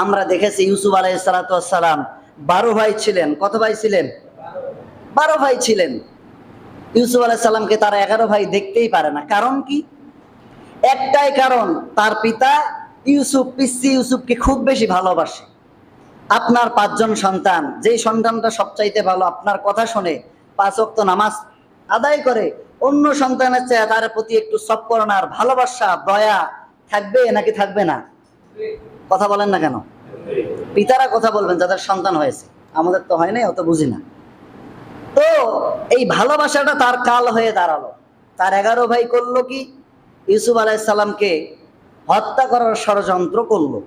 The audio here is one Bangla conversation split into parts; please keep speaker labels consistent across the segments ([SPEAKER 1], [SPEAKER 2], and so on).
[SPEAKER 1] আমরা দেখেছি ইউসুফ আলাইহিস সালাতু ওয়াস সালাম 12 ভাই ছিলেন। কত ভাই ছিলেন? 12 ভাই ছিলেন। ইউসুফ আলাইহিস সালামকে তারা 11 ভাই দেখতেই পারে না। কারণ কি? একটাই কারণ, তার পিতা পিসি ইউসুফকে খুব বেশি ভালোবাসে। আপনার 5 জন সন্তান, যেই সন্তানটা সবচাইতে ভালো, আপনার কথা শুনে 5 ওয়াক্ত নামাজ আদায় করে, অন্য সন্তানের চেয়ে তার প্রতি একটু সৎকরণার ভালোবাসা দয়া থাকবে নাকি থাকবে না? কথা বলেন না কেন? পিতারা কথা বলবেন যাদের সন্তান হয়েছে, আমাদের তো হয় নাই, অত বুঝি না। তো এই ভালোবাসাটা তার কাল হয়ে দাঁড়ালো। তার 11 ভাই করলো কি? ইউসুফ আলাইহিস সালামকে হত্যা করার ষড়যন্ত্র করলো।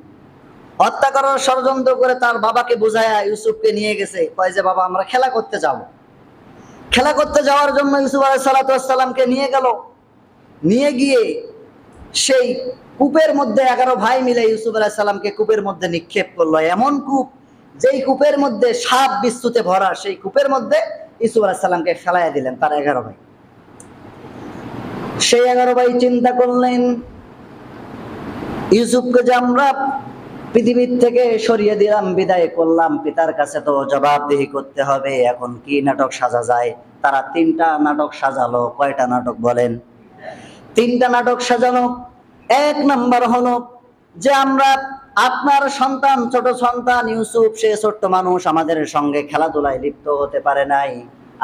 [SPEAKER 1] হত্যা করার ষড়যন্ত্র করে তার বাবাকে বুঝায়া ইউসুফকে নিয়ে গেছে, কয় যে বাবা আমরা খেলা করতে যাব। খেলা করতে যাওয়ার জন্য ইউসুফ আলাইহিস সালামকে নিয়ে গেল। নিয়ে গিয়ে সেই কূপের মধ্যে 11 ভাই মিলে ইউসুফ আলাইহিস সালামকে কূপের মধ্যে নিক্ষেপ করলো। এমন কূপ, যেই কূপের মধ্যে সাপ বিচ্ছুতে ভরা, সেই কূপের মধ্যে ইউসুফ আলাইহিস সালামকে ফেলাইয়া দিলেন তার 11 ভাই। সেই 11 ভাই চিন্তা করলেন, ইউসুফকে যে আমরা পৃথিবীর থেকে সরিয়ে দিলাম, বিদায় করলাম, পিতার কাছে তো জবাবদিহি করতে হবে, এখন কি নাটক সাজা যায়? তারা 3টা নাটক সাজালো। কয়টা নাটক বলেন? 3টা নাটক সাজালো। 1 নাম্বার হলো যে আমরা আপনার সন্তান, ছোট সন্তান ইউসুফ, সে ছোট্ট মানুষ, আমাদের সঙ্গে খেলাধুলায় লিপ্ত হতে পারে নাই।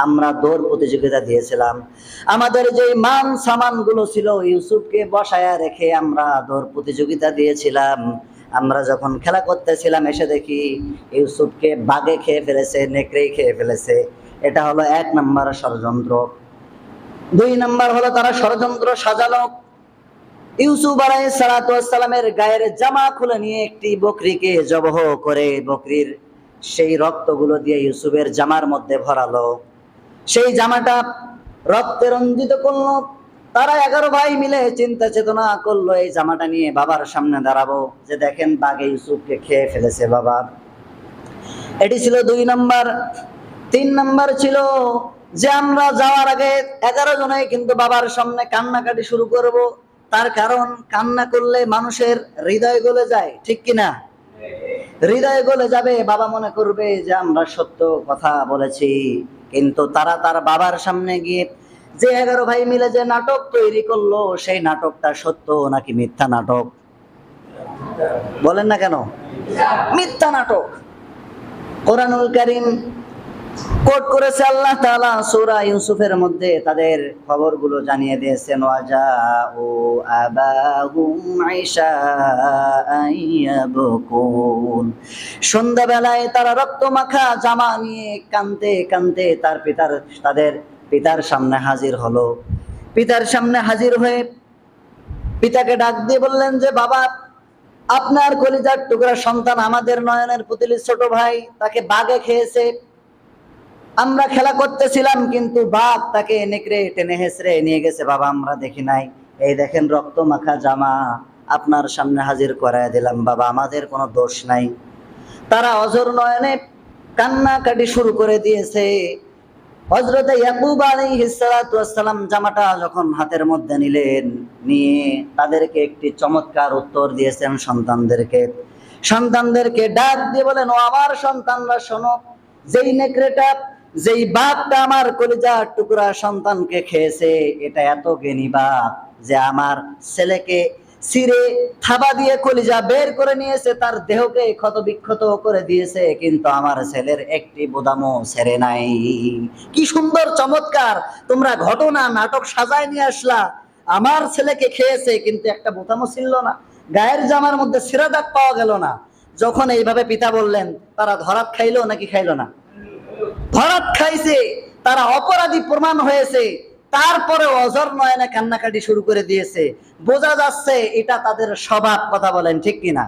[SPEAKER 1] আমরা দৌড় প্রতিযোগিতা দিয়েছিলাম। আমাদের যে মান সামান গুলো ছিল, ইউসুফকে বসায়া রেখে আমরা দৌড় প্রতিযোগিতা দিয়েছিলাম। আমরা যখন খেলা করতেছিলাম, এসে দেখি ইউসুফকে বাঘে খেয়ে ফেলেছে, নেকড়েই খেয়ে ফেলেছে। এটা হলো 1 নাম্বার ষড়যন্ত্র। 2 নাম্বার হলো তারা ষড়যন্ত্র সাজালো, ইউসুফ আলাইহিস সালাতু ওয়াস সালামের গায়ের জামা খুলে নিয়ে একটি বকরিকে জবহ করে বকরির সেই রক্তগুলো দিয়ে ইউসুফের জামার মধ্যে ভরালো। সেই জামাটা রক্তে রঞ্জিত করলো। তারা 11 ভাই মিলে চিন্তা চেতনা করলো, এই জামাটা নিয়ে বাবার সামনে দাঁড়াবো, যে দেখেন বাঘে ইউসুফকে খেয়ে ফেলেছে বাবা। এটি ছিল 2 নাম্বার। 3 নাম্বার ছিল যে আমরা যাওয়ার আগে 11 জনে কিন্তু বাবার সামনে কান্নাকাটি শুরু করব। তার কারণ, কান্না করলে মানুষের হৃদয় গলে যায়, ঠিক কিনা? হৃদয় গলে যাবে, বাবা মনে করবে যে আমরা সত্য কথা বলেছি। কিন্তু তারা তার বাবার সামনে গিয়ে যে 11 ভাই মিলে যে নাটক তৈরি করলো, সেই নাটকটা সত্য নাকি মিথ্যা নাটক? বলেন না কেন? মিথ্যা নাটক। কোরআনুল কারীম কোট করেছে আল্লাহ তাআলা সূরা ইউসুফের মধ্যে, তাদের খবরগুলো জানিয়ে দিয়েছেন, ওয়াজাউ আবাহুম ইশাআন ইয়াবকুন। সন্ধ্যাবেলায় তারা রক্তমাখা জামা নিয়ে কাঁদতে কাঁদতে তাদের পিতার সামনে হাজির হলো। পিতার সামনে হাজির হয়ে পিতাকে ডাক দিয়ে বললেন যে বাবা, আপনার কলিজার টুকরা সন্তান, আমাদের নয়নের পুতলি ছোট ভাই, তাকে বাঘে খেয়েছে। আমরা খেলা করতেছিলাম, কিন্তু বাঘ তাকে নেকড়ে টেনে হেসড়ে নিয়ে গেছে বাবা, আমরা দেখি নাই। এই দেখেন রক্ত মাখা জামা আপনার সামনে হাজির করায় দিলাম বাবা, আমাদের কোনো দোষ নাই। তারা অঝর নয়নে কান্নাকাটি শুরু করে দিয়েছে। হযরত ইয়াকুব আলাইহিস সালাতু ওয়াস সালাম জামাটা যখন হাতের মধ্যে নিলেন, নিয়ে তাদেরকে একটি চমৎকার উত্তর দিয়েছেন সন্তানদেরকে ডাক দিয়ে বলেন, ও আমার সন্তানরা শোনো, যেই নেকড়েটা, যেই বাঘটা আমার কলিজার টুকরা সন্তানকে খেয়েছে, এটা এত জ্ঞানী বাঘ যে আমার ছেলেকে ছিঁড়ে থাবা দিয়ে কলিজা বের করে নিয়েছে, তার দেহকে ক্ষত বিক্ষত করে দিয়েছে, কিন্তু আমার ছেলের একটি বোদামও ছেড়ে নাই। কি সুন্দর চমৎকার তোমরা ঘটনা নাটক সাজায় নিয়ে আসলা। আমার ছেলেকে খেয়েছে, কিন্তু একটা বোতামও ছিল না, গায়ের জামার মধ্যে ছেঁড়া দাগ পাওয়া গেল না। যখন এইভাবে পিতা বললেন, তারা ধরাত খাইলো নাকি খাইলো না? ধরাত খাইছে। তারা অপরাধী প্রমাণ হয়েছে। তারপরে অঝর নয়নে কান্নাকাটি শুরু করে দিয়েছে। বোঝা যাচ্ছে এটা তাদের স্বভাব। কথা বলেন ঠিক কিনা?